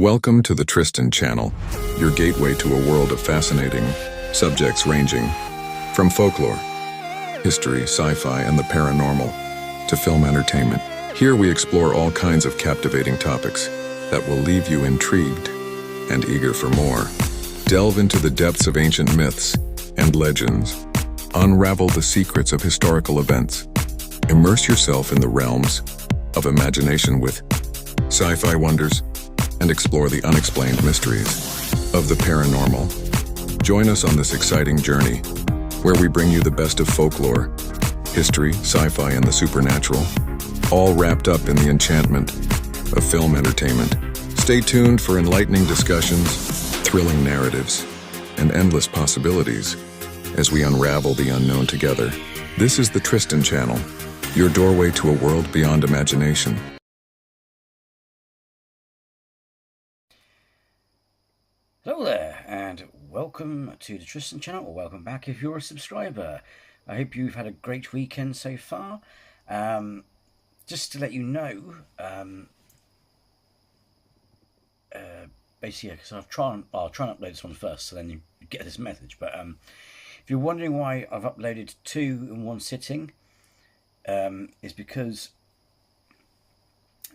Welcome to the Tristan channel, your gateway to a world of fascinating subjects ranging from folklore, history, sci-fi, and the paranormal to film entertainment. Here we explore all kinds of captivating topics that will leave you intrigued and eager for more. Delve into the depths of ancient myths and legends. Unravel the secrets of historical events. Immerse yourself in the realms of imagination with sci-fi wonders and explore the unexplained mysteries of the paranormal. Join us on this exciting journey where we bring you the best of folklore, history, sci-fi, and the supernatural, all wrapped up in the enchantment of film entertainment. Stay tuned for enlightening discussions, thrilling narratives, and endless possibilities as we unravel the unknown together. This is the Tristan channel, your doorway to a world beyond imagination. Hello there, and welcome to the Tristan channel, or welcome back if you're a subscriber. I hope you've had a great weekend so far. Just to let you know, basically, because I'll try and upload this one first, so then you get this message. But if you're wondering why I've uploaded two in one sitting, is because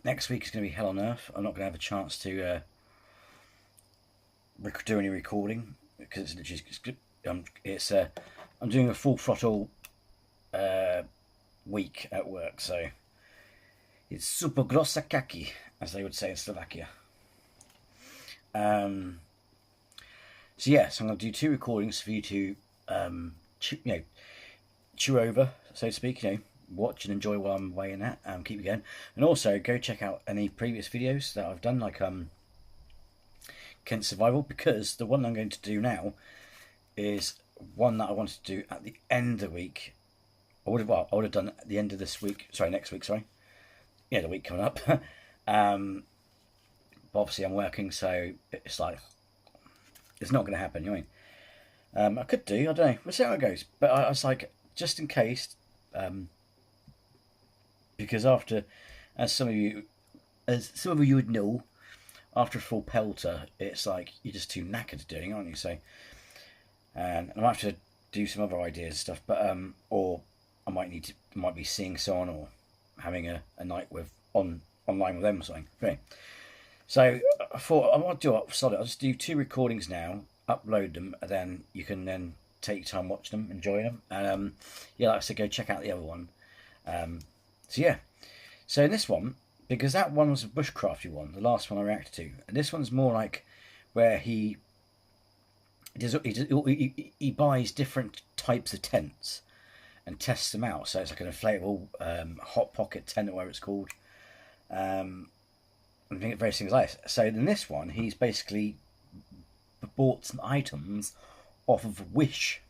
next week is going to be hell on earth. I'm not going to have a chance to do any recording because it's literally I'm doing a full throttle week at work, so it's super grossa kaki, as they would say in Slovakia. So yes, I'm going to do two recordings for you to chew over, so to speak, watch and enjoy while I'm away in that, keep you going. And also go check out any previous videos that I've done, like Kent Survival, because the one I'm going to do now is one that I wanted to do at the end of the week. I would have done it at the end of this week, next week, yeah, the week coming up. But obviously I'm working, so it's like, it's not going to happen, you know what I mean? I could do, I don't know, we'll see how it goes. But I was like, just in case, because after, as some of you would know, after a full pelter, it's like you're just too knackered doing, aren't you? So, and I might have to do some other ideas and stuff, but or I might be seeing someone or having a night with online with them or something. Okay. So I thought I want to do it solid. I'll just do two recordings now, upload them, and then you can then take your time, watch them, enjoy them, and yeah, like I said, go check out the other one. So yeah, so in this one, because that one was a bushcrafty one, the last one I reacted to, and this one's more like where he buys different types of tents and tests them out. So it's like an inflatable hot pocket tent, or whatever it's called, and various things like this. So in this one, he's basically bought some items off of Wish,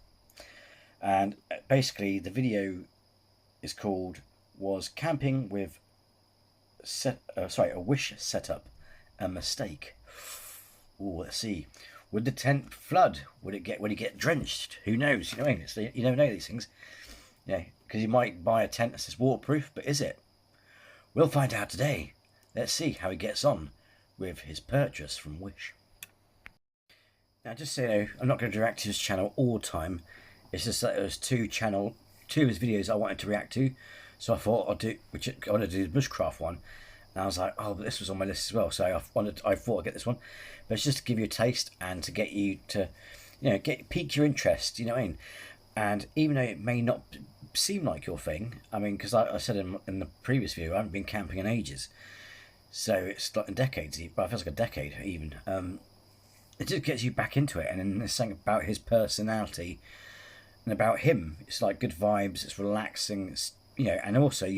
and basically the video is called "Was Camping with a Wish setup a mistake?" Oh, let's see. Would the tent flood? Would it get drenched? Who knows? You know what I mean? You never know these things. Yeah, because you might buy a tent that says waterproof, but is it? We'll find out today. Let's see how he gets on with his purchase from Wish. Now, just so you know, I'm not going to react to his channel all the time. It's just that there was two of his videos I wanted to react to. So I thought I wanted to do the bushcraft one, and I was like, oh, but this was on my list as well. So I thought I'd get this one, but it's just to give you a taste and to get you to, pique your interest. You know what I mean? And even though it may not seem like your thing, I mean, because I said in the previous video, I haven't been camping in ages, so it's like in decades. But it feels like a decade even. It just gets you back into it, and then there's something about his personality and about him. It's like good vibes. It's relaxing. It's, and also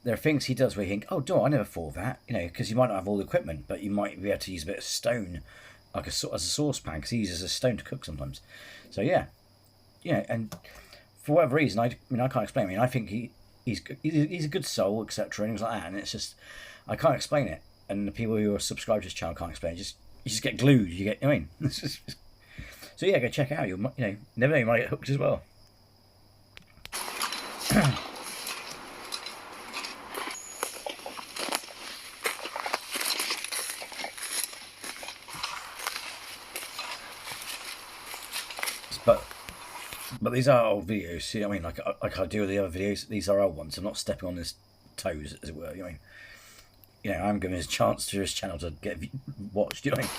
there are things he does where you think, oh, I never thought of that, because you might not have all the equipment, but you might be able to use a bit of stone, like as a saucepan, because he uses a stone to cook sometimes. So yeah, and for whatever reason, I can't explain. I mean, I think he's a good soul, etc., and things like that. And it's just, I can't explain it, and the people who are subscribed to his channel can't explain it. You just get glued. You get, so yeah, go check it out. You'll, never know, you might get hooked as well. but these are old videos. See what I mean? Like I do with the other videos. These are old ones. I'm not stepping on his toes, as it were. You know what I mean? You know, I'm giving his chance to his channel to get watched. You know what I mean?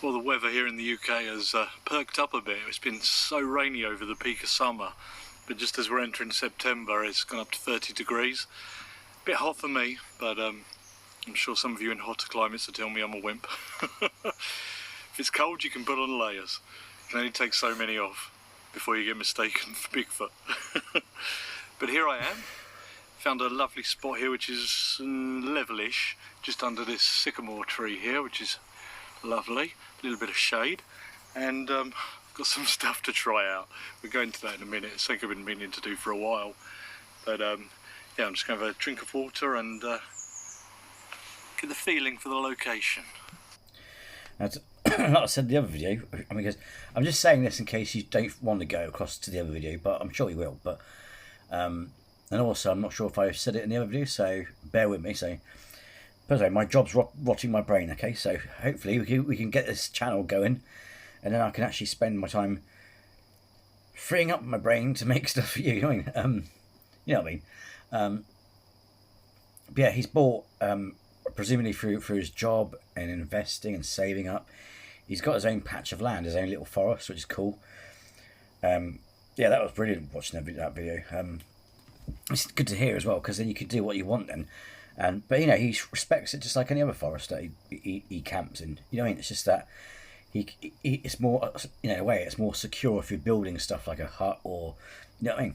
Well, the weather here in the UK has perked up a bit. It's been so rainy over the peak of summer, but just as we're entering September, it's gone up to 30 degrees. A bit hot for me, but I'm sure some of you in hotter climates will tell me I'm a wimp. If it's cold, you can put on layers. You can only take so many off before you get mistaken for Bigfoot. But here I am. Found a lovely spot here, which is levelish, just under this sycamore tree here, which is lovely. A little bit of shade, and got some stuff to try out. We'll go into that in a minute. It's something I've been meaning to do for a while, but yeah, I'm just going to have a drink of water and get the feeling for the location. As like I said in the other video, I mean, because I'm just saying this in case you don't want to go across to the other video, but I'm sure you will. But and also I'm not sure if I said it in the other video, so bear with me. So. But anyway, my job's rotting my brain, okay? So hopefully we can get this channel going, and then I can actually spend my time freeing up my brain to make stuff for you. You know what I mean? You know what I mean? But yeah, he's bought, presumably through his job and investing and saving up, he's got his own patch of land, his own little forest, which is cool. Yeah, that was brilliant watching that video. It's good to hear as well, because then you can do what you want then. But you know, he respects it just like any other forest that he camps in. You know what I mean? It's just that it's more, you know, in a way, it's more secure if you're building stuff like a hut or, you know what I mean?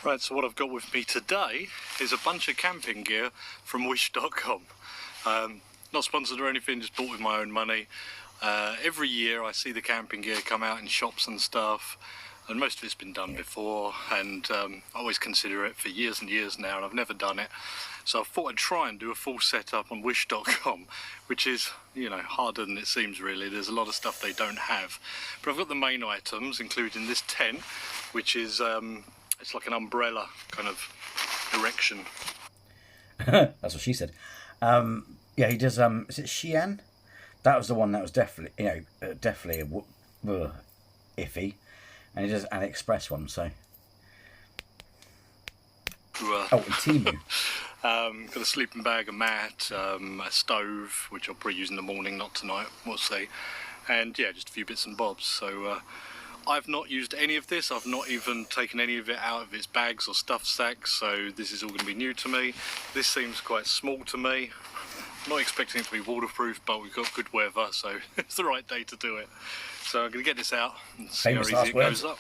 Right, so what I've got with me today is a bunch of camping gear from wish.com. Not sponsored or anything, just bought with my own money. Every year I see the camping gear come out in shops and stuff, and most of it's been done before, and I always consider it for years and years now, and I've never done it. So I thought I'd try and do a full setup on wish.com, which is, you know, harder than it seems really. There's a lot of stuff they don't have. But I've got the main items, including this tent, which is, it's like an umbrella kind of erection. That's what she said. Yeah, he does, is it Shein? That was the one that was definitely, you know, definitely iffy. And he does AliExpress one, so. Oh, and Timu. Got a sleeping bag, a mat, a stove, which I'll probably use in the morning, not tonight, we'll see. And yeah, just a few bits and bobs. So I've not used any of this. I've not even taken any of it out of its bags or stuff sacks. So this is all going to be new to me. This seems quite small to me. Not expecting it to be waterproof, but we've got good weather, so it's the right day to do it. So I'm going to get this out and see how easy it goes up.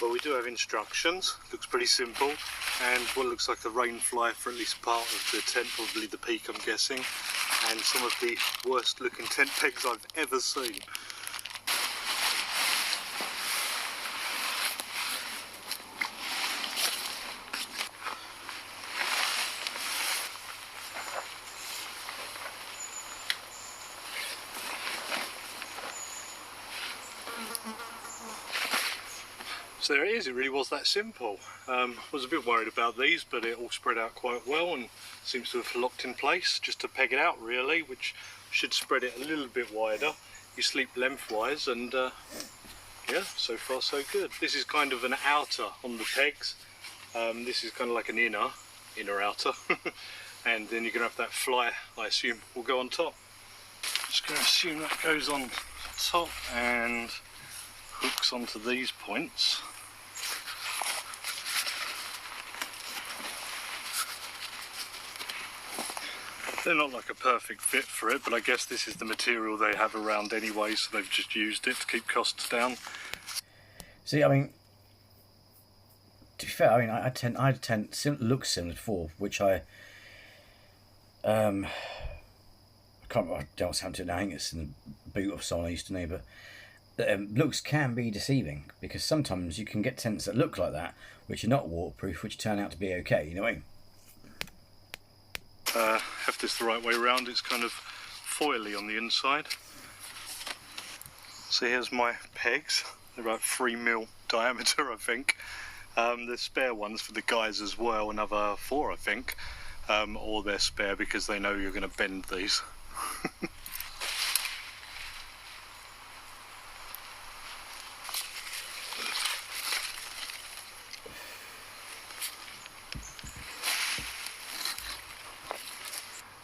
Well, we do have instructions. Looks pretty simple, and what looks like a rain fly for at least part of the tent, probably the peak, I'm guessing, and some of the worst looking tent pegs I've ever seen. So there it is, it really was that simple. Was a bit worried about these, but it all spread out quite well and seems to have locked in place just to peg it out really, which should spread it a little bit wider. You sleep lengthwise, and yeah, so far so good. This is kind of an outer on the pegs. This is kind of like an inner outer. And then you're going to have that fly, I assume, will go on top. Just going to assume that goes on top and hooks onto these points. They're not like a perfect fit for it, but I guess this is the material they have around anyway, so they've just used it to keep costs down. See, I mean, to be fair, I mean, I had a tent looks similar before, which I can't remember. I don't know what's happened to it now. I think it's in the boot of someone I used to know, but looks can be deceiving because sometimes you can get tents that look like that, which are not waterproof, which turn out to be okay. You know what I mean? Have this the right way around. It's kind of foily on the inside. So here's my pegs. They're about 3mm diameter, I think. There's spare ones for the guys as well, another 4, I think. Or they're spare because they know you're going to bend these.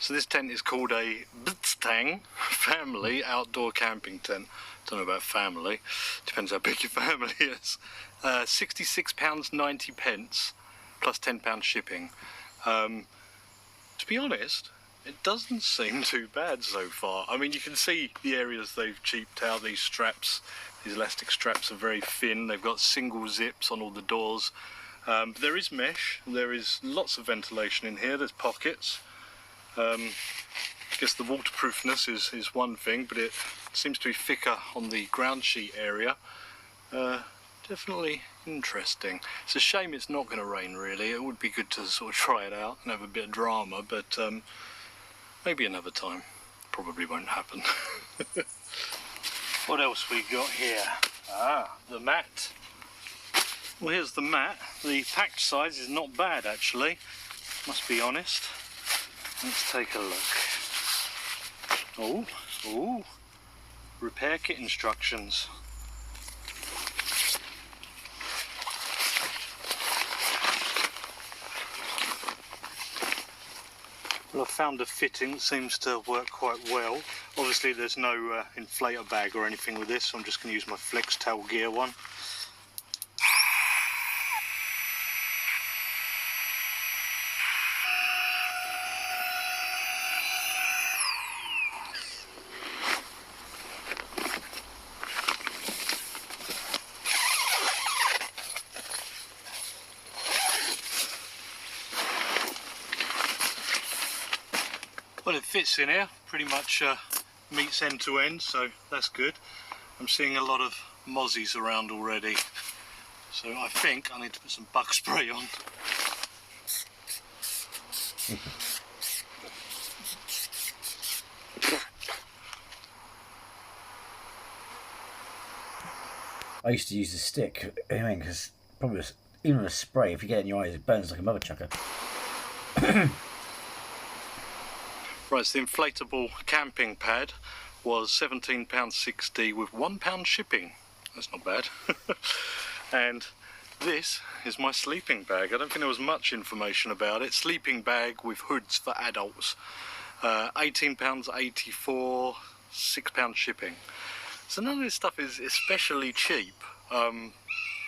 So this tent is called a Bluesky family outdoor camping tent. Don't know about family, depends how big your family is. £66.90 plus £10 shipping. To be honest, it doesn't seem too bad so far. I mean, you can see the areas they've cheaped out. These straps, these elastic straps are very thin. They've got single zips on all the doors. But there is mesh, there is lots of ventilation in here, there's pockets. I guess the waterproofness is one thing, but it seems to be thicker on the ground sheet area. Definitely interesting. It's a shame it's not going to rain, really. It would be good to sort of try it out and have a bit of drama, but maybe another time. Probably won't happen. What else we got here? The mat. Well, here's the mat. The packed size is not bad, actually. Must be honest. Let's take a look. Oh, repair kit instructions. Well, I've found a fitting that seems to work quite well. Obviously there's no inflator bag or anything with this, so I'm just going to use my flex tail gear one. Well, it fits in here, pretty much meets end to end, so that's good. I'm seeing a lot of mozzies around already, so I think I need to put some bug spray on. I used to use a stick, I mean, because probably even a spray, if you get it in your eyes, it burns like a mother chucker. Right, so the inflatable camping pad was £17.60 with £1 shipping. That's not bad. And this is my sleeping bag. I don't think there was much information about it. Sleeping bag with hoods for adults. £18.84, £6 shipping. So none of this stuff is especially cheap.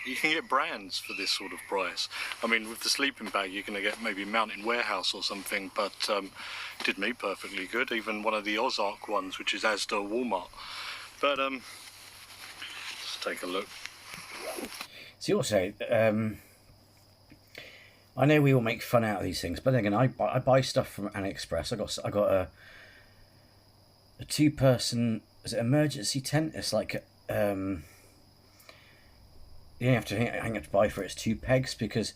You can get brands for this sort of price. I mean, with the sleeping bag, you're going to get maybe Mountain Warehouse or something, but did me perfectly good. Even one of the Ozark ones, which is Asda or Walmart. But let's take a look. See, also, I know we all make fun out of these things, but then again, I buy stuff from AliExpress. I got a 2-person, is it emergency tent? It's like you have to hang up to buy for it. It's 2 pegs because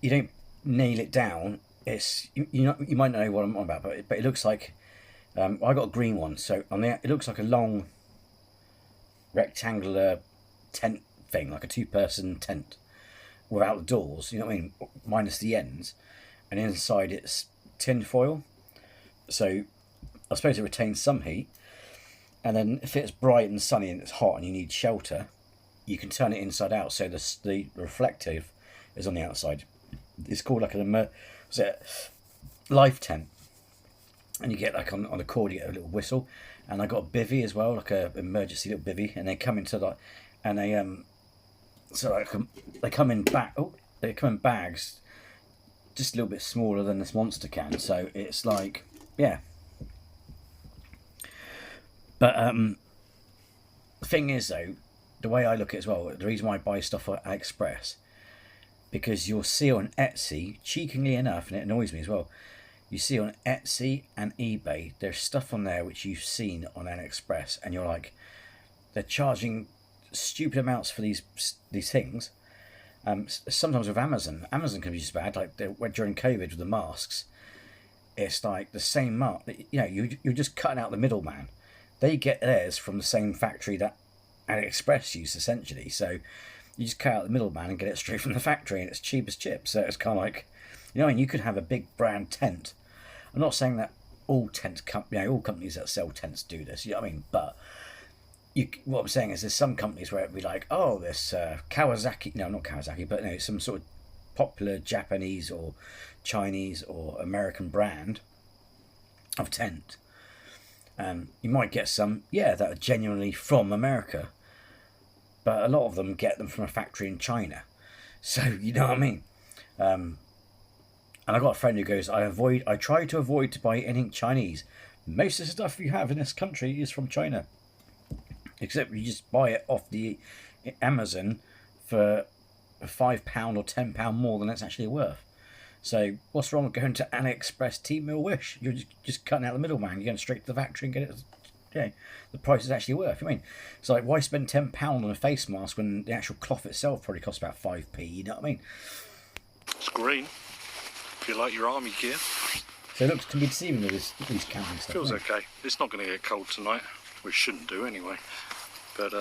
you don't nail it down. It's you might know what I'm on about, but it looks like I got a green one. So on the it looks like a long rectangular tent thing, like a 2-person tent without the doors. You know what I mean? Minus the ends, and inside it's tin foil. So I suppose it retains some heat. And then if it's bright and sunny and it's hot and you need shelter, you can turn it inside out, so the reflective is on the outside. It's called like an life tent, and you get like on the cord you get a little whistle, and I got a bivvy as well, like a emergency little bivvy, and they come into like, and they they come in they come in bags, just a little bit smaller than this monster can. So it's like, yeah. But the thing is though, the way I look at it as well, the reason why I buy stuff at AliExpress, because you'll see on Etsy, cheekily enough, and it annoys me as well, you see on Etsy and eBay, there's stuff on there which you've seen on AliExpress, and you're like, they're charging stupid amounts for these things. Sometimes with Amazon can be just bad. Like during COVID with the masks, it's like the same mark. You know, you're just cutting out the middleman. They get theirs from the same factory that AliExpress used essentially. So you just cut out the middleman and get it straight from the factory, and it's cheap as chips. So it's kind of like, you know, and you could have a big brand tent. I'm not saying that all all companies that sell tents do this. You know what I mean? But what I'm saying is there's some companies where it'd be like, oh, this Kawasaki, no, not Kawasaki, but no, some sort of popular Japanese or Chinese or American brand of tent. You might get some, that are genuinely from America, but a lot of them get them from a factory in China. So, you know what I mean? And I got a friend who goes, I try to avoid to buy anything Chinese. Most of the stuff you have in this country is from China. Except you just buy it off the Amazon for £5 or £10 more than it's actually worth. So what's wrong with going to AliExpress, Temu, Wish? You're just cutting out the middleman. You're going straight to the factory and get it. The price is actually worth. I mean, it's like, why spend £10 on a face mask when the actual cloth itself probably costs about 5p? You know what I mean? It's green. If you like your army gear. So it looks to be deceiving with these camping stuff. Feels okay. It's not going to get cold tonight. We shouldn't do anyway. But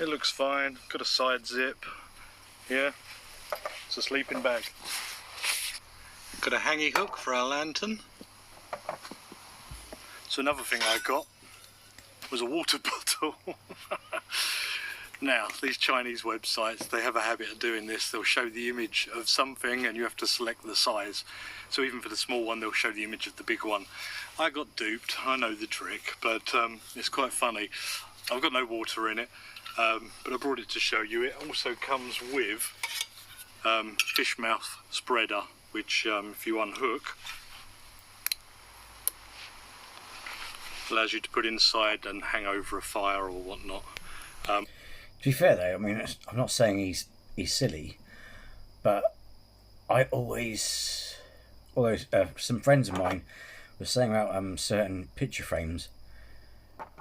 it looks fine. Got a side zip. Yeah. It's a sleeping bag. Got a hangy hook for our lantern. So another thing I got was a water bottle. Now, these Chinese websites, they have a habit of doing this. They'll show the image of something and you have to select the size. So even for the small one, they'll show the image of the big one. I got duped, I know the trick, but it's quite funny. I've got no water in it, but I brought it to show you. It also comes with fish mouth spreader, which if you unhook, allows you to put inside and hang over a fire or whatnot. To be fair though, I mean, I'm not saying he's silly, but I always, although some friends of mine were saying about certain picture frames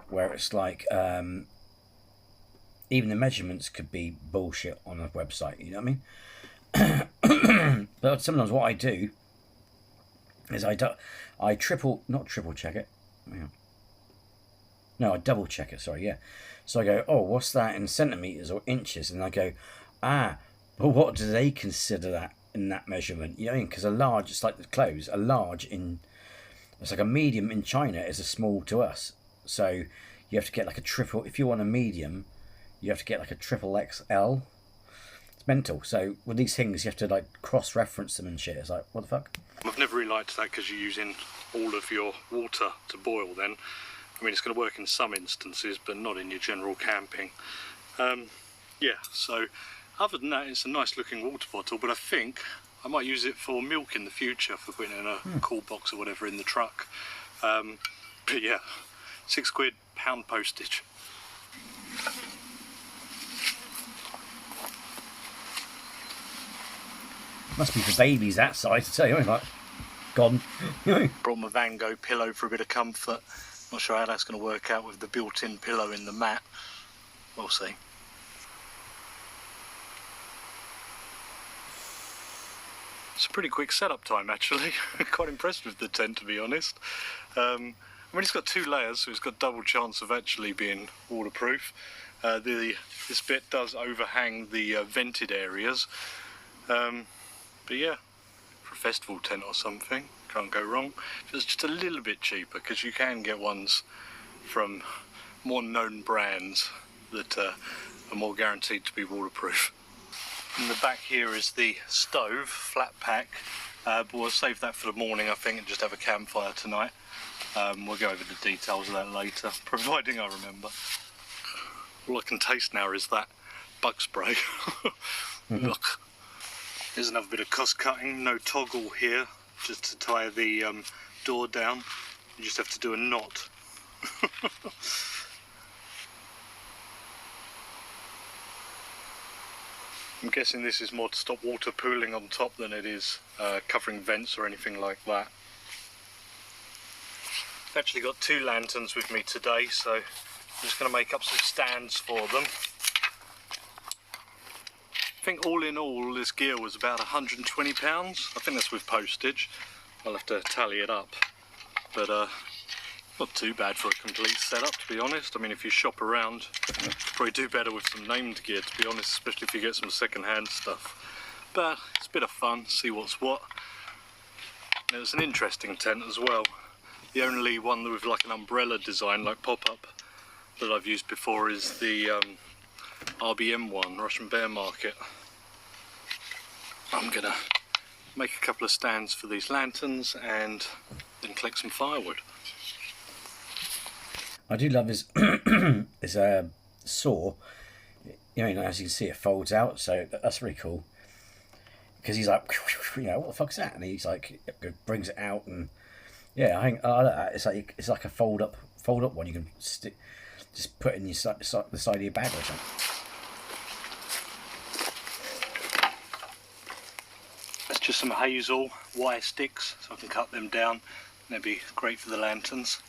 where it's like even the measurements could be bullshit on a website, you know what I mean? But sometimes what I do is I not triple check it. No, I double check it, sorry, yeah. So I go, oh, what's that in centimetres or inches? And I go, but what do they consider that in that measurement? You know what I mean? Because a large, it's like the clothes, it's like a medium in China is a small to us. So you have to get like a triple, if you want a medium, you have to get like a triple XL. It's mental. So with these things, you have to like cross-reference them and shit. It's like, what the fuck? I've never really liked that because you're using all of your water to boil then. I mean, it's going to work in some instances, but not in your general camping. Yeah, so other than that, it's a nice looking water bottle, but I think I might use it for milk in the future, for putting in a cool box or whatever in the truck. But yeah, £6, pound postage. Must be for babies that size, to tell you, like, gone. Brought my Van Gogh pillow for a bit of comfort. Not sure how that's going to work out with the built-in pillow in the mat. We'll see. It's a pretty quick setup time, actually. Quite impressed with the tent, to be honest. I mean, it's got 2 layers, so it's got double chance of actually being waterproof. This bit does overhang the vented areas. But yeah, for a festival tent or something, can't go wrong. It's just a little bit cheaper because you can get ones from more known brands that are more guaranteed to be waterproof. In the back here is the stove, flat pack, but we'll save that for the morning, I think, and just have a campfire tonight. We'll go over the details of that later, providing I remember. All I can taste now is that bug spray. Look, here's another bit of cost cutting, no toggle here, just to tie the door down. You just have to do a knot. I'm guessing this is more to stop water pooling on top than it is covering vents or anything like that. I've actually got 2 lanterns with me today, so I'm just going to make up some stands for them. I think all in all this gear was about £120. I think that's with postage. I'll have to tally it up. But not too bad for a complete setup, to be honest. I mean, if you shop around, you probably do better with some named gear, to be honest, especially if you get some second-hand stuff. But it's a bit of fun, see what's what. And it was an interesting tent as well. The only one with like an umbrella design, like pop-up, that I've used before is the RBM one, Russian Bear Market. I'm gonna make a couple of stands for these lanterns and then collect some firewood. I do love his his saw. You know, as you can see, it folds out, so that's really cool. Because he's like, you know, what the fuck's that? And he's like, brings it out, and yeah, I think I like that. It's like a fold up one. You can just put in the side of your bag or something. That's just some hazel wire sticks, so I can cut them down. They'd be great for the lanterns.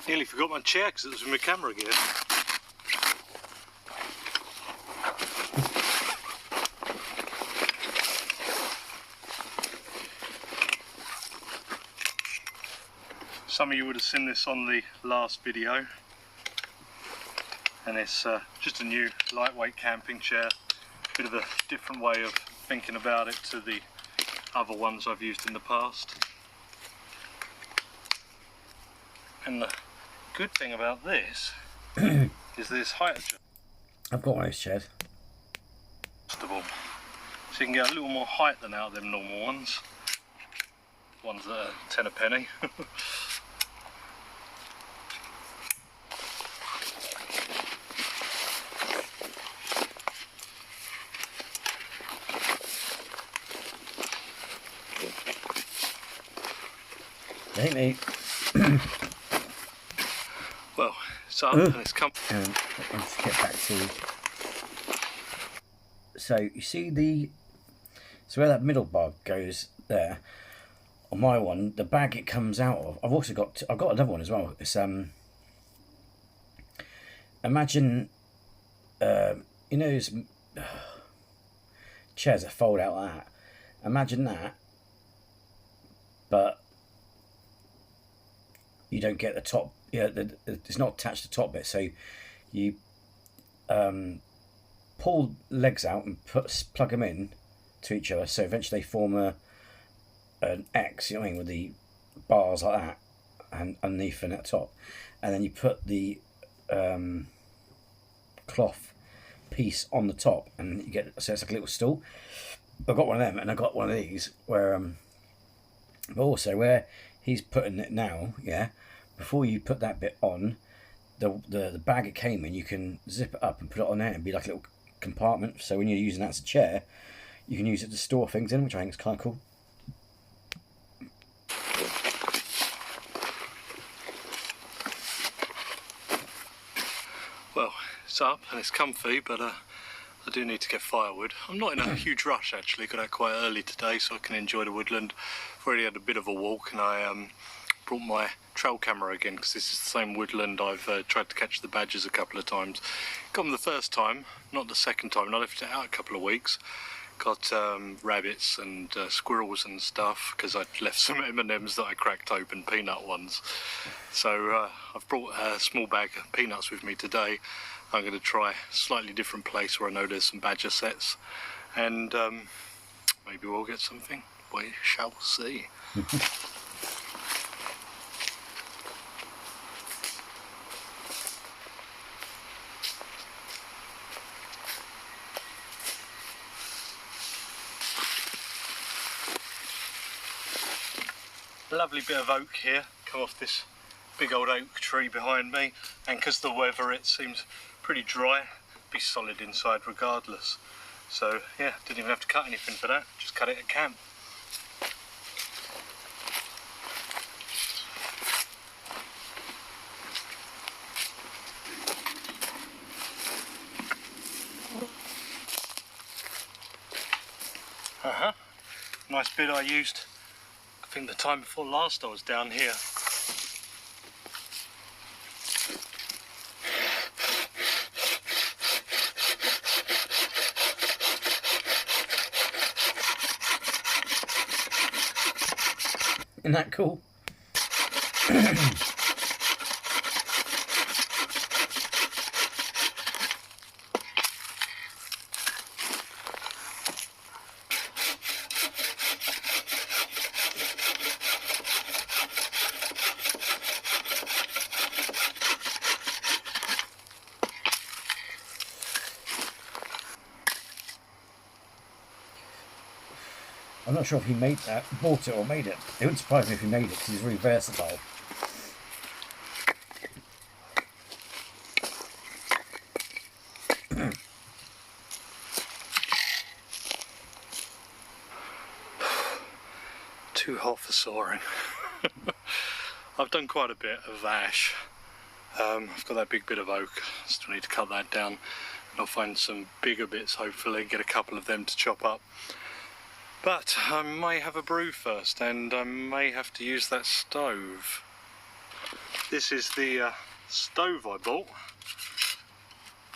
Nearly forgot my chair because it was with my camera gear. Some of you would have seen this on the last video, and it's just a new lightweight camping chair. Bit of a different way of thinking about it to the other ones I've used in the past. And the good thing about this is this height adjustable. I've got one of those chairs. So you can get a little more height than out of them normal ones. Ones that are 10 a penny. I think they... Well, it's up and it's come. Let's get back to... So you see so where that middle bar goes there, on my one, the bag it comes out of, I've got another one as well. It's imagine you know those chairs that fold out like that. Imagine that, but you don't get the top. Yeah, it's not attached to the top bit. So you pull legs out and plug them in to each other. So eventually they form an X. You know what I mean, with the bars like that, and underneath and at the top, and then you put the cloth piece on the top, and you get, so it's like a little stool. I've got one of them, and I got one of these where but also where he's putting it now, yeah, before you put that bit on, the bag it came in, you can zip it up and put it on there and be like a little compartment. So when you're using that as a chair, you can use it to store things in, which I think is kind of cool. Well, it's up and it's comfy, but I do need to get firewood. I'm not in a huge rush actually, got out quite early today so I can enjoy the woodland. I've already had a bit of a walk, and I brought my trail camera again because this is the same woodland I've tried to catch the badgers a couple of times. Got them the first time, not the second time, and I left it out a couple of weeks. Got rabbits and squirrels and stuff because I'd left some M&Ms that I cracked open, peanut ones. So I've brought a small bag of peanuts with me today. I'm going to try a slightly different place where I know there's some badger sets, and maybe we'll get something. We shall see. Lovely bit of oak here, come off this big old oak tree behind me, and because the weather it seems pretty dry, be solid inside regardless. So yeah, didn't even have to cut anything for that, just cut it at camp. Nice bit I used, I think the time before last I was down here. Isn't that cool? I'm not sure if he bought it or made it. It wouldn't surprise me if he made it because he's really versatile. Too hot for soaring. I've done quite a bit of ash. I've got that big bit of oak, still need to cut that down. And I'll find some bigger bits hopefully, get a couple of them to chop up. But I may have a brew first, and I may have to use that stove. This is the stove I bought.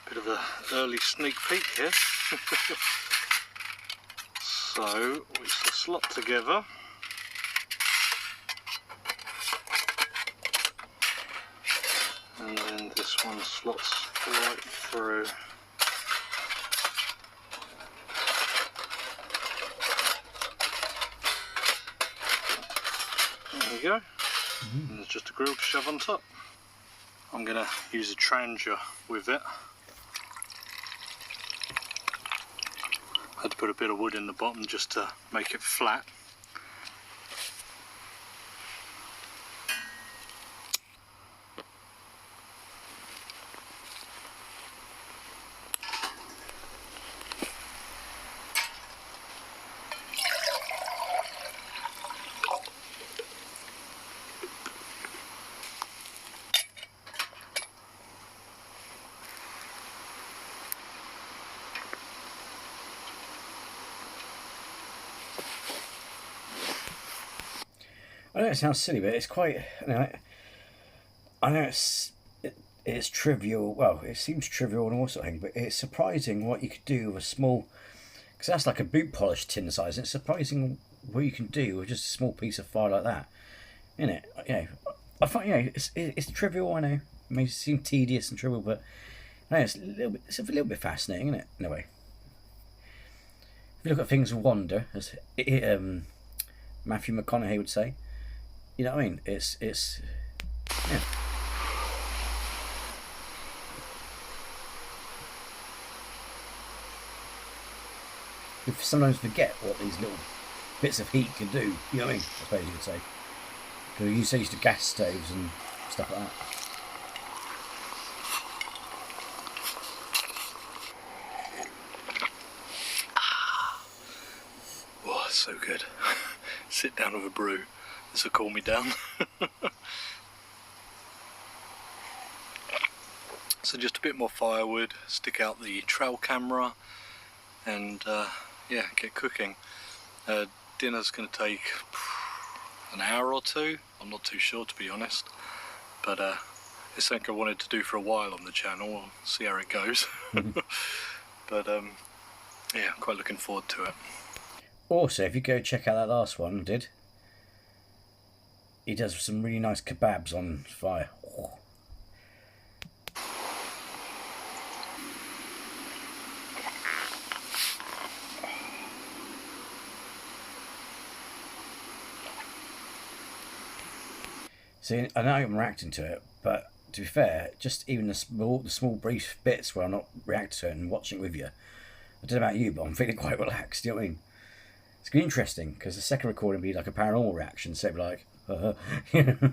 Bit of an early sneak peek here. So we slot together. And then this one slots right through. There we go. And there's just a grill to shove on top. I'm going to use a trangia with it. I had to put a bit of wood in the bottom just to make it flat. I know it sounds silly, but it's quite. I know it's trivial. Well, it seems trivial and all sort of thing, but it's surprising what you could do with a small. Because that's like a boot polish tin size. It's surprising what you can do with just a small piece of fire like that, isn't it? I find it's trivial. I know it may seem tedious and trivial, but I know it's a little bit fascinating, isn't it? In a way. If you look at things with wonder, as Matthew McConaughey would say. You know what I mean? It's yeah. We sometimes forget what these little bits of heat can do. You know what I mean? I suppose you could say. Because you used to gas stoves and stuff like that. so good. Sit down with a brew. This will cool me down. So just a bit more firewood, stick out the trail camera, and yeah, get cooking. Dinner's going to take an hour or two. I'm not too sure, to be honest, but it's something I wanted to do for a while on the channel. We'll see how it goes. But yeah, I'm quite looking forward to it. Also, if you go check out that last one, he does some really nice kebabs on fire. See, I know I'm reacting to it, but to be fair, just even the small brief bits where I'm not reacting to it and watching it with you, I don't know about you, but I'm feeling quite relaxed. You know what I mean? It's going to be interesting because the second recording will be like a paranormal reaction, so it'll be like, you know.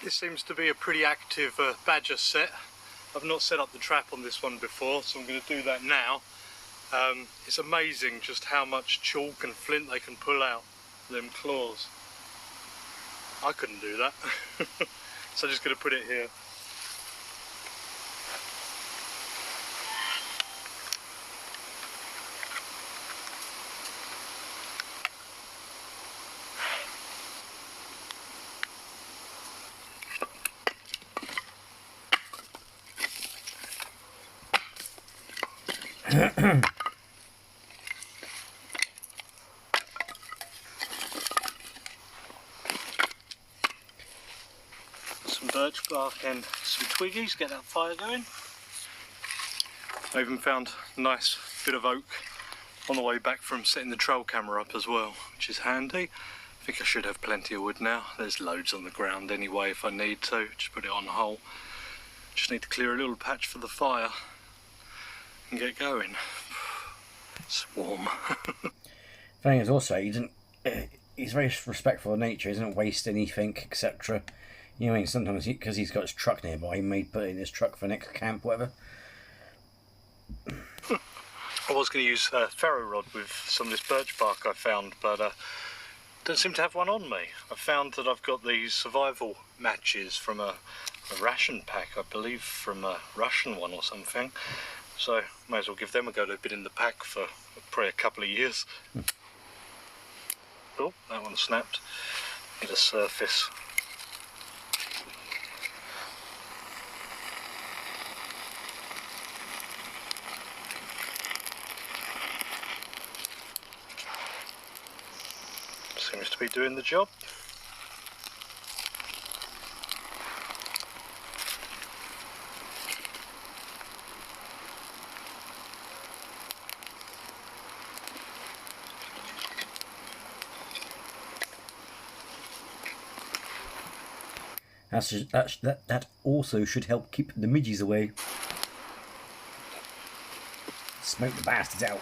This seems to be a pretty active badger set. I've not set up the trap on this one before, so I'm going to do that now. It's amazing just how much chalk and flint they can pull out with them claws. I couldn't do that. So I'm just going to put it here. Some birch bark and some twiggies, get that fire going. I even found a nice bit of oak on the way back from setting the trail camera up as well, which is handy. I think I should have plenty of wood now. There's loads on the ground anyway if I need to. Just put it on the hole. Just need to clear a little patch for the fire and get going. It's warm. Thing is also, he's very respectful of nature. He doesn't waste anything, etc. You know what I mean? Sometimes because he's got his truck nearby, he may put it in his truck for next camp, whatever. I was going to use ferro rod with some of this birch bark I found, but don't seem to have one on me. I found that I've got these survival matches from a ration pack, I believe from a Russian one or something. So may as well give them a go. They've been in the pack for probably a couple of years. Oh, that one snapped. Need a surface. Seems to be doing the job. That also should help keep the midges away. Smoke the bastards out.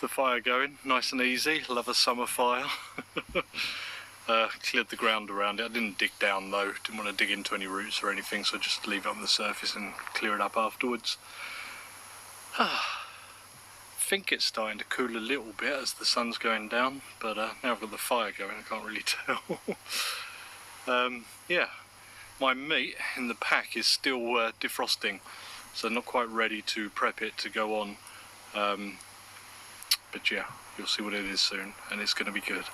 The fire going, nice and easy. Love a summer fire. Cleared the ground around it. I didn't dig down though, didn't want to dig into any roots or anything, so just leave it on the surface and clear it up afterwards. I think it's starting to cool a little bit as the sun's going down, but now I've got the fire going, I can't really tell. Yeah, my meat in the pack is still defrosting, so not quite ready to prep it to go on. But yeah, you'll see what it is soon, and it's going to be good.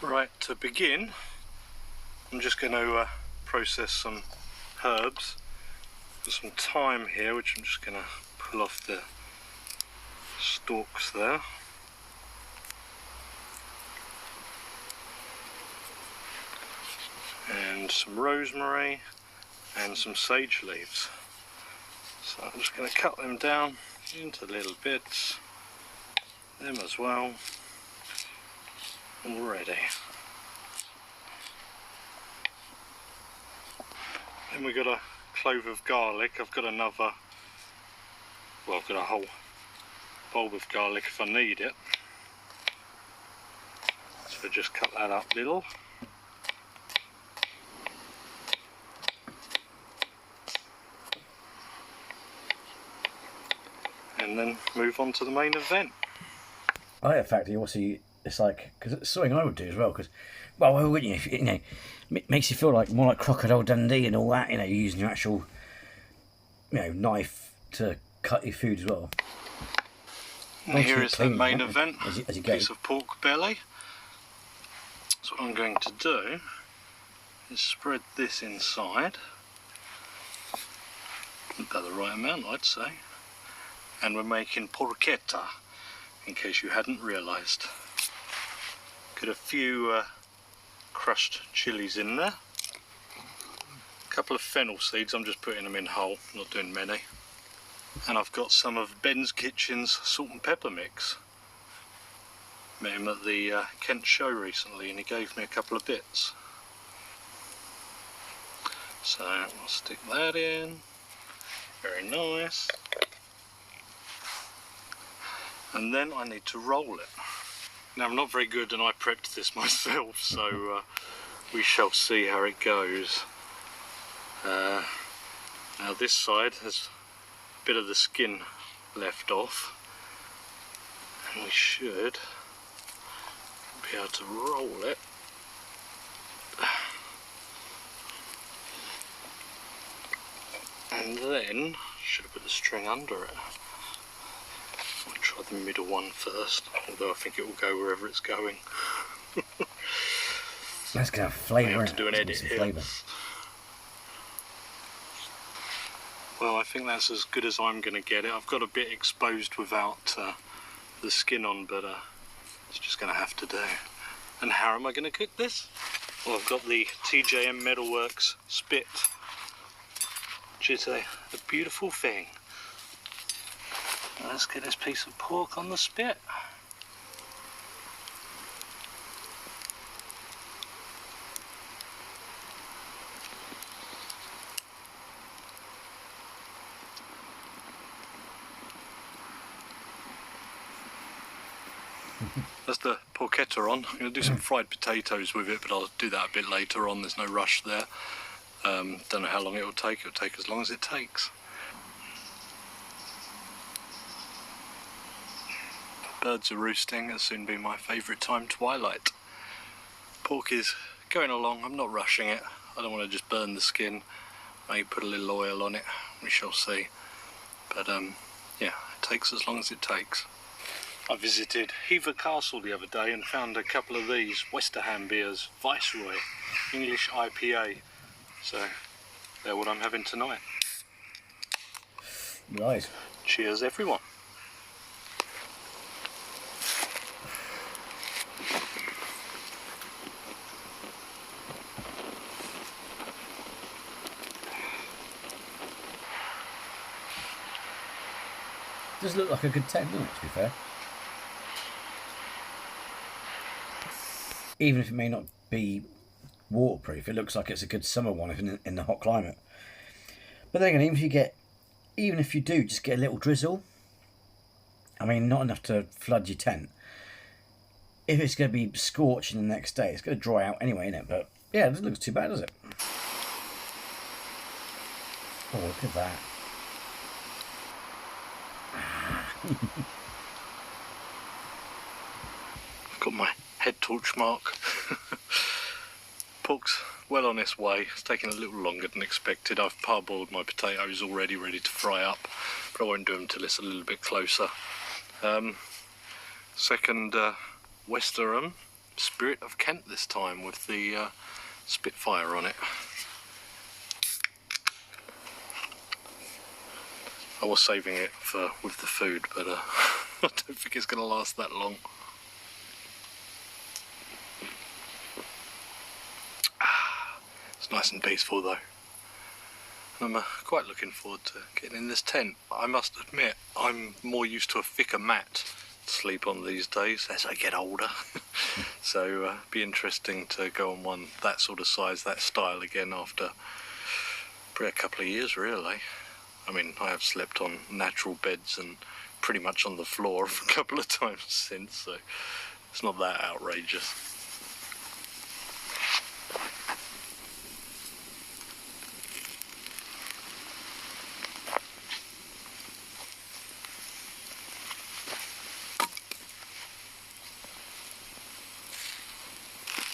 Right, to begin, I'm just going to process some herbs. Got some thyme here, which I'm just going to pull off the stalks there. And some rosemary and some sage leaves. So I'm just going to cut them down into little bits, them as well. Already. Then we've got a clove of garlic. I've got another, well, I've got a whole bulb of garlic if I need it. So just cut that up little. And then move on to the main event. I in fact, it's like, because it's something I would do as well, because, well, why wouldn't you? If, you know, it makes you feel like more like Crocodile Dundee and all that, you know, you're using your actual, you know, knife to cut your food as well. And here is the main event, as you piece of pork belly. So what I'm going to do is spread this inside, about the right amount I'd say, and we're making porchetta, in case you hadn't realised. Got a few crushed chilies in there, a couple of fennel seeds, I'm just putting them in whole, not doing many, and I've got some of Ben's Kitchen's salt and pepper mix. Met him at the Kent show recently and he gave me a couple of bits, so I'll stick that in, very nice. And then I need to roll it. Now I'm not very good and I prepped this myself, so we shall see how it goes. Now this side has a bit of the skin left off, and we should be able to roll it. And then, should have put the string under it. I'll try the middle one first, although I think it will go wherever it's going. That's going to have flavour. I have to do an edit here. Flavour. Well, I think that's as good as I'm going to get it. I've got a bit exposed without the skin on, but it's just going to have to do. And how am I going to cook this? Well, I've got the TJM Metalworks spit, which is a beautiful thing. Let's get this piece of pork on the spit. That's the porchetta on. I'm going to do some fried potatoes with it, but I'll do that a bit later on. There's no rush there. Don't know how long it will take. It'll take as long as it takes. Birds are roosting. It'll soon be my favourite time, twilight. Pork is going along. I'm not rushing it. I don't want to just burn the skin. Maybe put a little oil on it. We shall see. But yeah, it takes as long as it takes. I visited Hever Castle the other day and found a couple of these Westerham beers, Viceroy, English IPA. So they're what I'm having tonight. Right. Cheers, everyone. Does look like a good tent, doesn't it, to be fair? Even if it may not be waterproof, it looks like it's a good summer one in the hot climate. But then again, even if you do just get a little drizzle, I mean, not enough to flood your tent. If it's going to be scorching the next day, it's going to dry out anyway, innit? But yeah, it doesn't look too bad, does it? Oh, look at that. I've got my head torch mark. Pork's well on its way. It's taking a little longer than expected. I've parboiled my potatoes already, ready to fry up, but I won't do them till it's a little bit closer. Second Westerham Spirit of Kent this time with the Spitfire on it. I was saving it for with the food, but I don't think it's going to last that long. It's nice and peaceful though. I'm quite looking forward to getting in this tent. I must admit, I'm more used to a thicker mat to sleep on these days as I get older. So be interesting to go on one that sort of size, that style again after probably a couple of years really. I mean, I have slept on natural beds and pretty much on the floor a couple of times since, so it's not that outrageous.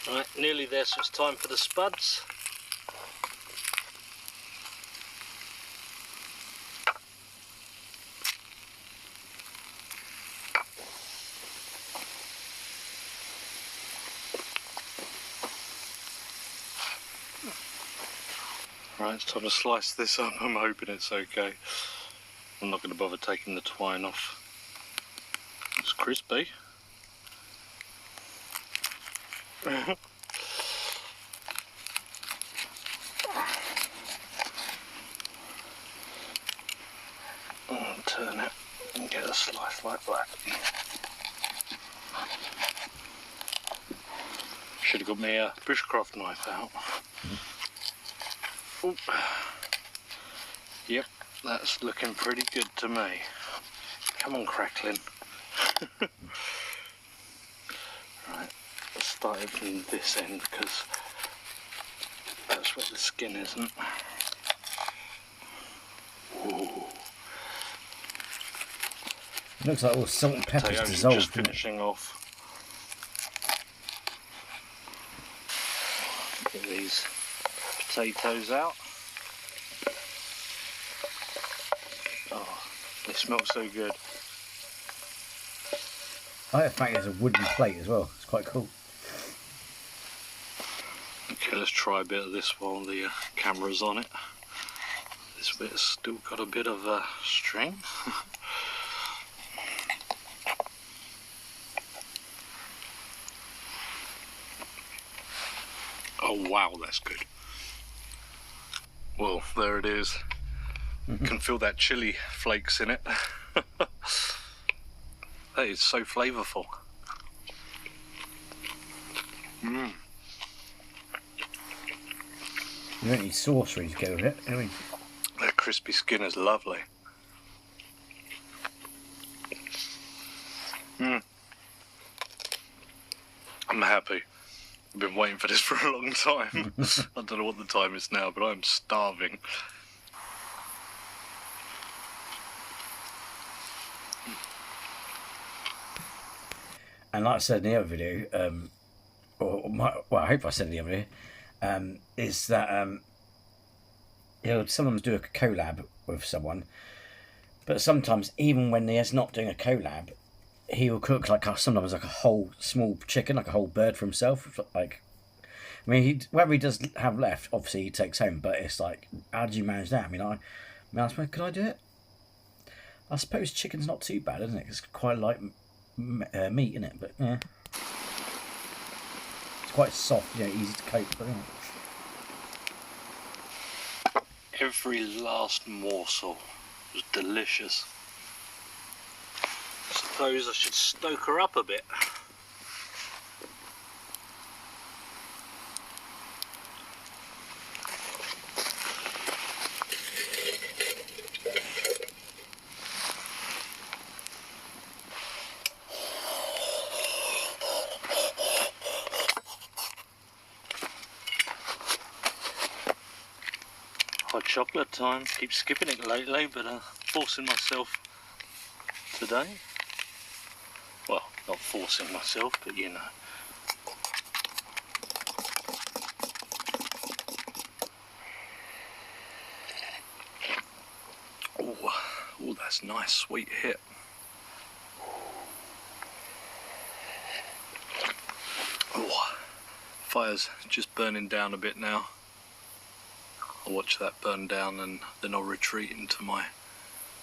Right, nearly there, so it's time for the spuds. Right, it's time to slice this up. I'm hoping it's okay. I'm not going to bother taking the twine off. It's crispy. Turn it and get a slice like that. Should have got me a bushcraft knife out. Oop. Yep, that's looking pretty good to me. Come on, crackling. Right, let's start it from this end because that's where the skin isn't. Ooh. It looks like all salt and pepper's dissolved. Just finishing off. Get these potatoes out. Oh, they smell so good. I like the fact there's a wooden plate as well. It's quite cool. Okay, let's try a bit of this while the camera's on it. This bit's still got a bit of string. Oh wow, that's good. Well, there it is. Can feel that chili flakes in it. That is so flavourful. You don't need sauce really to go with it, do we? That crispy skin is lovely. I'm happy. I've been waiting for this for a long time. I don't know what the time is now, but I'm starving. And like I said in the other video, I hope I said in the other video, is that he'll sometimes do a collab with someone, but sometimes even when he's not doing a collab, he will cook sometimes like a whole small chicken, like a whole bird for himself. Like, I mean, whatever he does have left, obviously he takes home. But it's like, how do you manage that? I suppose, could I do it? I suppose chicken's not too bad, isn't it? It's quite light meat, isn't it? But yeah, it's quite soft, easy to cope with. Every last morsel was delicious. I suppose I should stoke her up a bit. Hot chocolate time. Keep skipping it lately, but forcing myself today. Well, not forcing myself, but you know. Oh, that's nice, sweet hit. Oh, fire's just burning down a bit now. I'll watch that burn down and then I'll retreat into my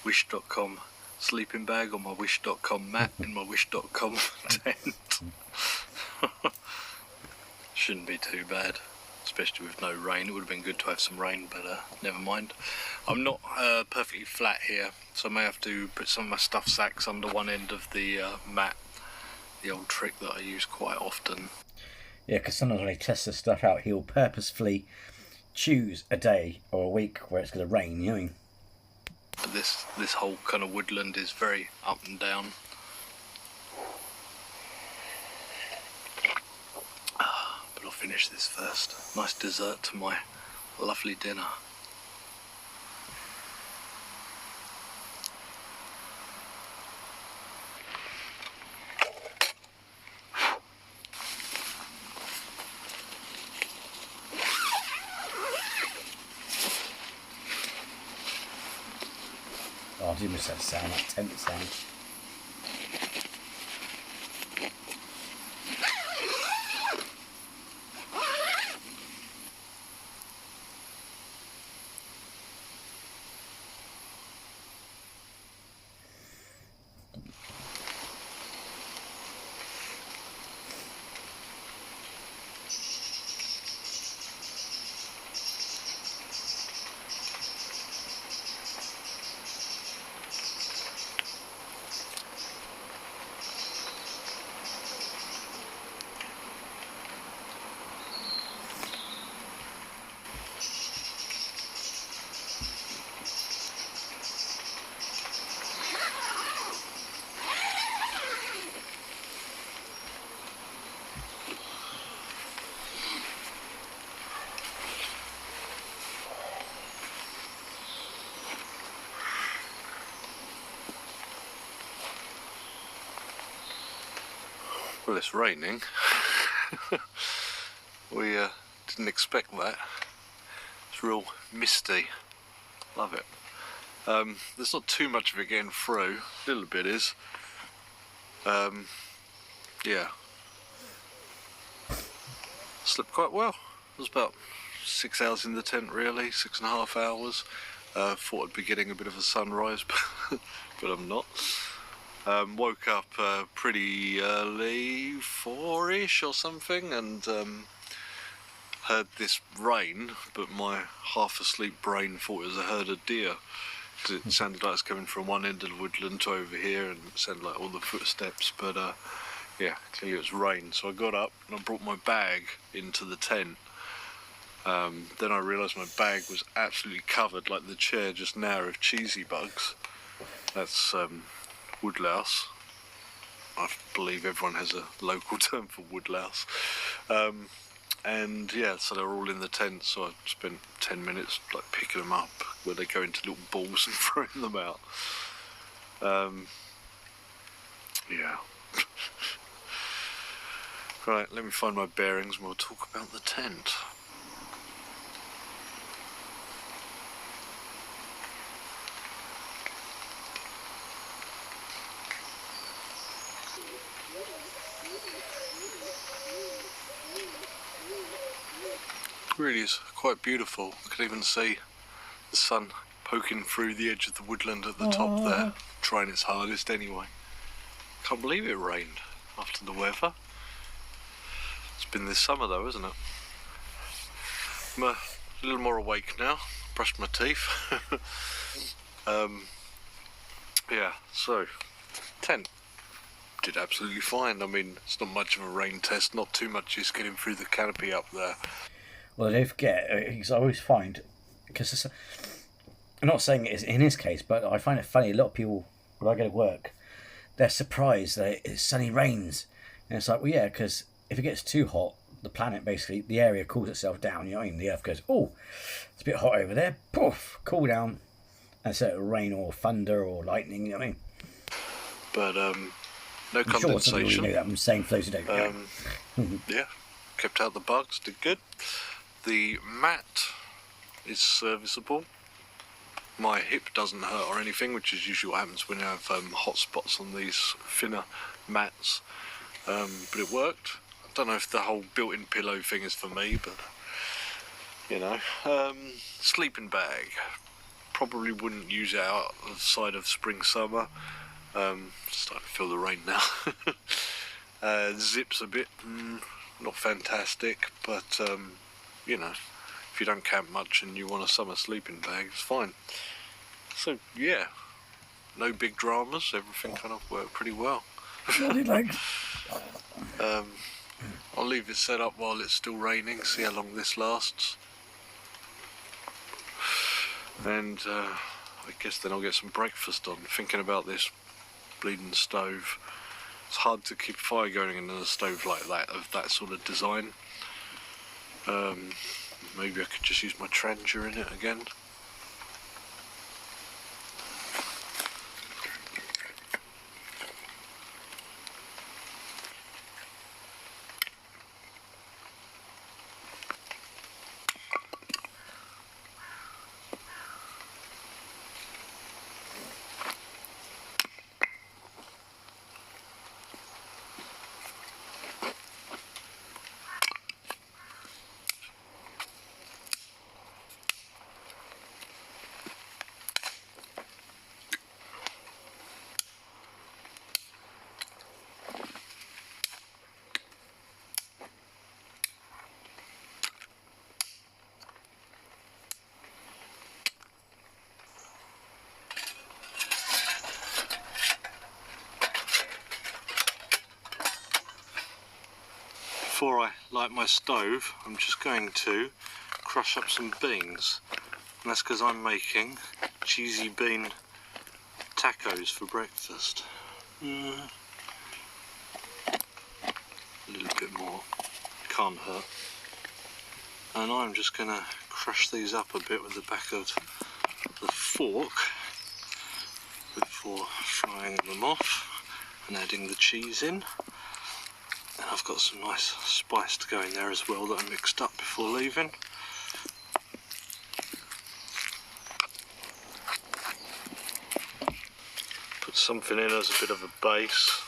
wish.com sleeping bag or my wish.com mat in my wish.com tent. Shouldn't be too bad, especially with no rain. It would have been good to have some rain, but never mind. I'm not perfectly flat here, so I may have to put some of my stuff sacks under one end of the mat, the old trick that I use quite often. Yeah, because sometimes when he tests this stuff out, he'll purposefully choose a day or a week where it's going to rain, But this whole kind of woodland is very up and down. But I'll finish this first. Nice dessert to my lovely dinner. Oh, I do miss that sound, that tent sound. Well, it's raining. We didn't expect that. It's real misty. Love it. There's not too much of it getting through. A little bit is. Yeah. Slept quite well. It was about 6 hours in the tent, really. 6.5 hours. Thought I'd be getting a bit of a sunrise, but I'm not. Woke up pretty early, 4-ish or something, and heard this rain, but my half-asleep brain thought it was a herd of deer, because it sounded like it's coming from one end of the woodland to over here, and it sounded like all the footsteps, but yeah, clearly it was rain. So I got up and I brought my bag into the tent. Then I realised my bag was absolutely covered, like the chair just now, of cheesy bugs. That's woodlouse. I believe everyone has a local term for woodlouse. And yeah, so they're all in the tent, so I spent 10 minutes like picking them up, where they go into little balls and throwing them out. Yeah. Right, let me find my bearings and we'll talk about the tent. Really is quite beautiful. I could even see the sun poking through the edge of the woodland at the top there, trying its hardest anyway. Can't believe it rained after the weather. It's been this summer though, isn't it? I'm a little more awake now, brushed my teeth. Yeah, so, tent did absolutely fine. I mean, it's not much of a rain test, not too much is getting through the canopy up there. Well, don't forget, because I always find, because I'm not saying it's in his case, but I find it funny, a lot of people, when I go to work, they're surprised that it's sunny rains. And it's like, well, yeah, because if it gets too hot, the planet basically, the area cools itself down, you know what I mean? The Earth goes, oh, it's a bit hot over there, poof, cool down. And so it'll rain or thunder or lightning, you know what I mean? But, no I'm condensation. sure some of you know that I'm saying floated over. Yeah, kept out the bugs, did good. The mat is serviceable. My hip doesn't hurt or anything, which is usually what happens when you have hot spots on these thinner mats. But it worked. I don't know if the whole built-in pillow thing is for me, but you know. Sleeping bag. Probably wouldn't use it outside of spring, summer. Starting to feel the rain now. Zips a bit, not fantastic, but you know, if you don't camp much and you want a summer sleeping bag, it's fine. So yeah, no big dramas, everything kind of worked pretty well. I'll leave it set up while it's still raining, see how long this lasts. And I guess then I'll get some breakfast on. Thinking about this bleeding stove, it's hard to keep fire going in a stove like that, of that sort of design. Maybe I could just use my trencher in it again. Before I light my stove, I'm just going to crush up some beans, and that's because I'm making cheesy bean tacos for breakfast. A little bit more, can't hurt. And I'm just going to crush these up a bit with the back of the fork before frying them off and adding the cheese in. And I've got some nice spice to go in there as well that I mixed up before leaving. Put something in as a bit of a base,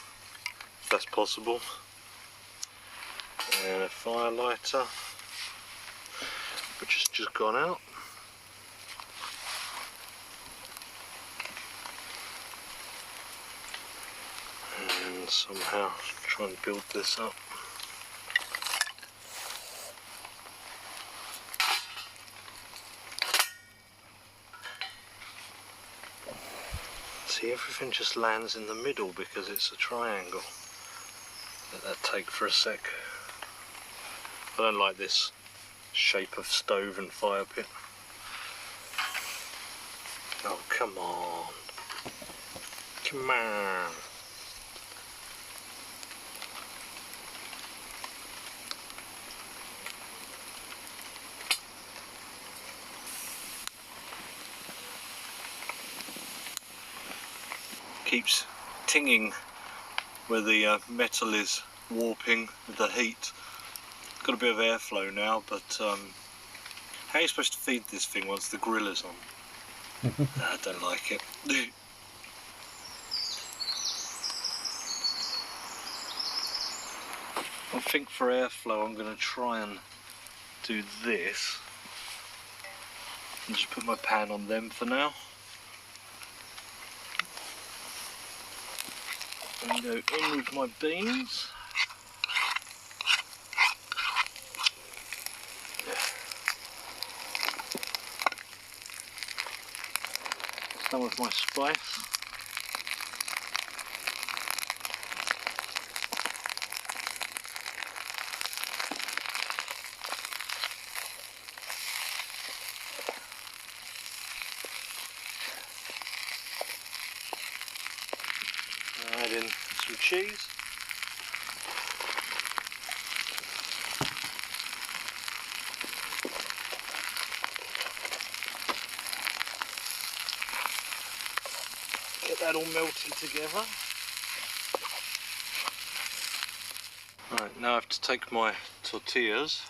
if that's possible. And a fire lighter, which has just gone out. And somehow try and build this up. See, everything just lands in the middle because it's a triangle. Let that take for a sec. I don't like this shape of stove and fire pit. Oh, come on. Come on. Keeps tinging where the metal is warping with the heat. Got a bit of airflow now, but how are you supposed to feed this thing once the grill is on? I don't like it. I think for airflow I'm going to try and do this and just put my pan on them for now. And go in with my beans. Some of my spice. Add in some cheese. Get that all melted together. Right, now I have to take my tortillas,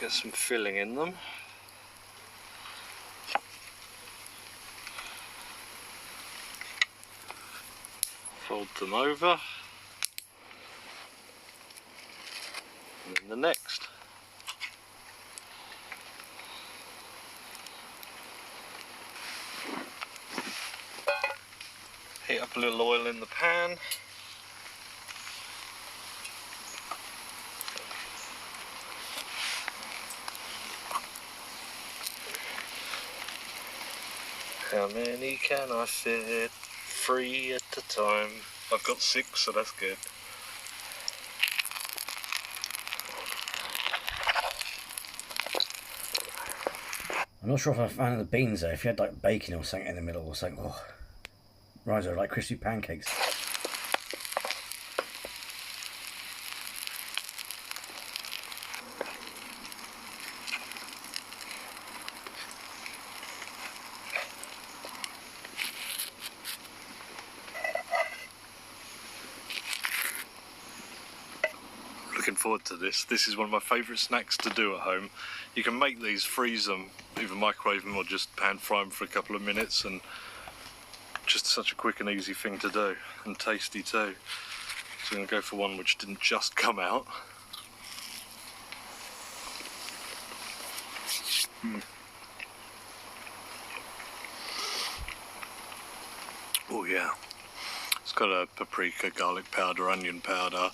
get some filling in them. Fold them over, and then the next. Heat up a little oil in the pan. How many can I fit? 3 at a time. I've got 6, so that's good. I'm not sure if I'm a fan of the beans though. If you had like bacon or something in the middle or something, oh, right, like crispy pancakes. Looking forward to this. This is one of my favourite snacks to do at home. You can make these, freeze them, either microwave them or just pan fry them for a couple of minutes, and just such a quick and easy thing to do, and tasty too. So I'm going to go for one which didn't just come out. Oh yeah. It's got a paprika, garlic powder, onion powder,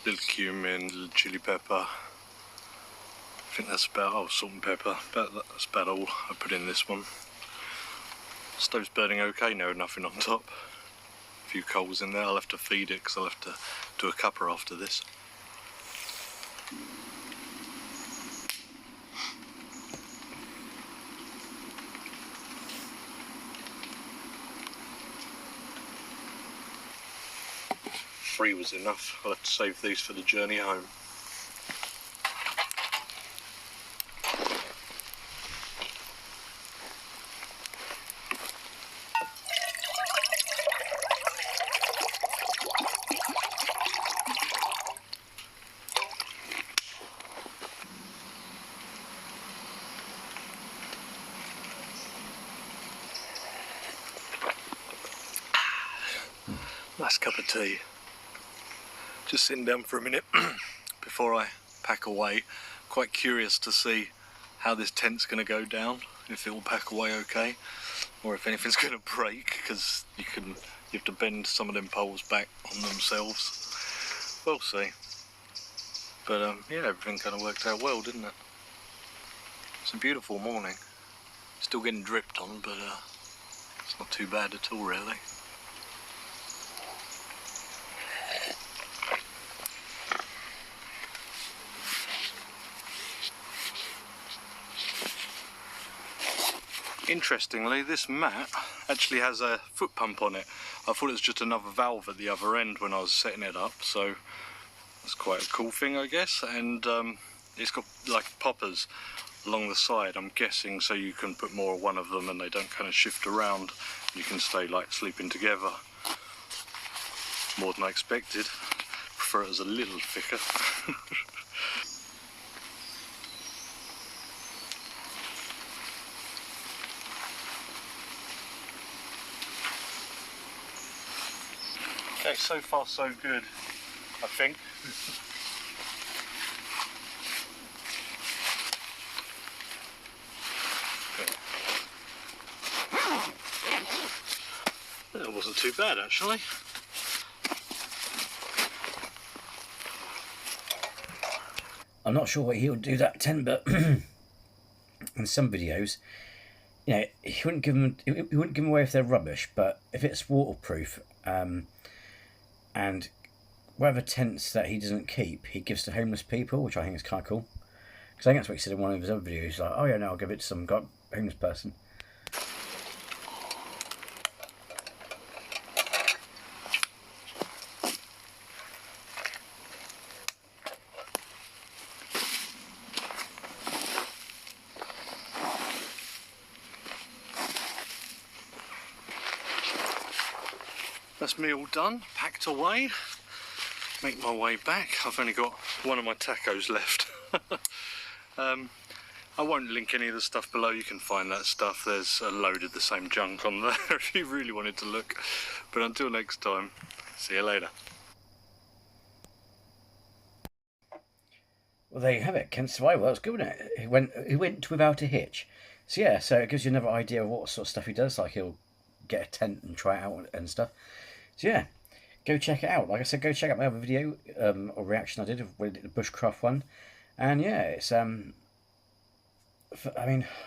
little cumin, little chili pepper. I think that's about, oh, salt and pepper. That's about all I put in this one. Stove's burning okay now, nothing on top. A few coals in there. I'll have to feed it because I'll have to do a cuppa after this. Three was enough. I'll have to save these for the journey home. Nice cup of tea. Just sitting down for a minute before I pack away. Quite curious to see how this tent's going to go down, if it will pack away okay, or if anything's going to break, because you have to bend some of them poles back on themselves. We'll see. But yeah, everything kind of worked out well, didn't it? It's a beautiful morning. It's still getting dripped on, but it's not too bad at all, really. Interestingly, this mat actually has a foot pump on it. I thought it was just another valve at the other end when I was setting it up, so that's quite a cool thing, I guess. And it's got like poppers along the side, I'm guessing, so you can put more of one of them and they don't kind of shift around. You can stay like sleeping together. More than I expected. Prefer it as a little thicker. Okay, so far so good, I think. That wasn't too bad, actually. I'm not sure what he'll do that tent, but in some videos, you know, he wouldn't give them away if they're rubbish, but if it's waterproof, and whatever tents that he doesn't keep, he gives to homeless people, which I think is kind of cool. Because I think that's what he said in one of his other videos, like, oh yeah, no, I'll give it to some homeless person. That's me all done, packed away. Make my way back. I've only got one of my tacos left. I won't link any of the stuff below. You can find that stuff. There's a load of the same junk on there if you really wanted to look. But until next time, see you later. Well, there you have it. Kent Survival. That was good, wasn't it? He went without a hitch. So yeah, so it gives you another idea of what sort of stuff he does. Like he'll get a tent and try it out and stuff. So yeah, go check it out. Like I said, go check out my other video or reaction I did of the bushcraft one. And yeah, it's I mean,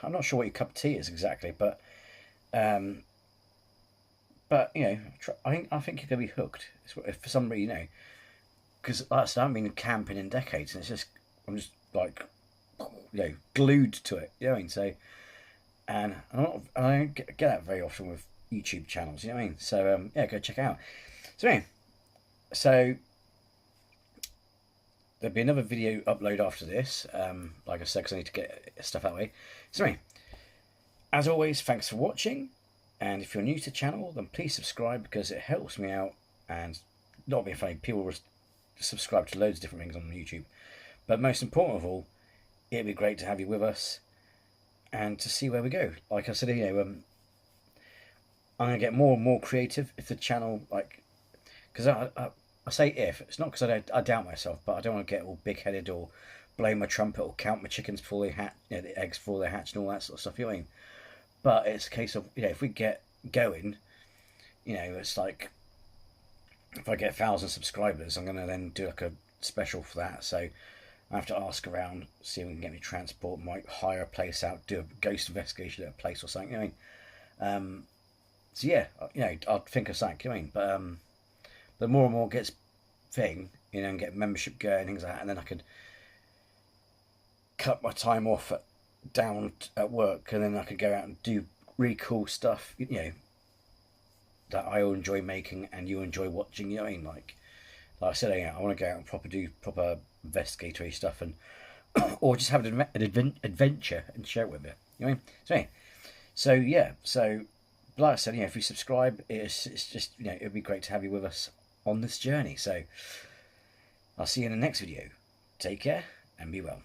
I'm not sure what your cup of tea is exactly, but you know, I think you're gonna be hooked. If for some reason, you know, because like I said, I haven't been camping in decades, and it's just I'm just like, you know, glued to it. You know what I mean? So, and I don't get that very often with YouTube channels. You know what I mean? So yeah, go check it out. So anyway, so there'll be another video upload after this, like I said, because I need to get stuff out of the way. So anyway, as always, thanks for watching, and if you're new to the channel, then please subscribe, because it helps me out, and not being funny, people will subscribe to loads of different things on YouTube, but most important of all, it'd be great to have you with us, and to see where we go. Like I said, you know, I'm going to get more and more creative if the channel, like, because I say if, it's not because I doubt myself, but I don't want to get all big-headed or blow my trumpet or count my chickens before they hatch, you know, the eggs before they hatch and all that sort of stuff, you know what I mean? But it's a case of, you know, if we get going, you know, it's like, if I get 1,000 subscribers, I'm going to then do like a special for that, so I have to ask around, see if we can get me transport, might hire a place out, do a ghost investigation at a place or something, you know what I mean? So yeah, you know, I'd think of something, you know what I mean? But the more and more gets thing, you know, and get membership going, things like that, and then I could cut my time off down at work, and then I could go out and do really cool stuff, you know, that I enjoy making and you enjoy watching, you know what I mean? Like I said, you know, I want to go out and do proper investigatory stuff, and or just have an adventure and share it with you, you know what I mean? So anyway, so yeah, so like I said, you know, if you subscribe, it's just, you know, it'd be great to have you with us on this journey. So I'll see you in the next video. Take care and be well.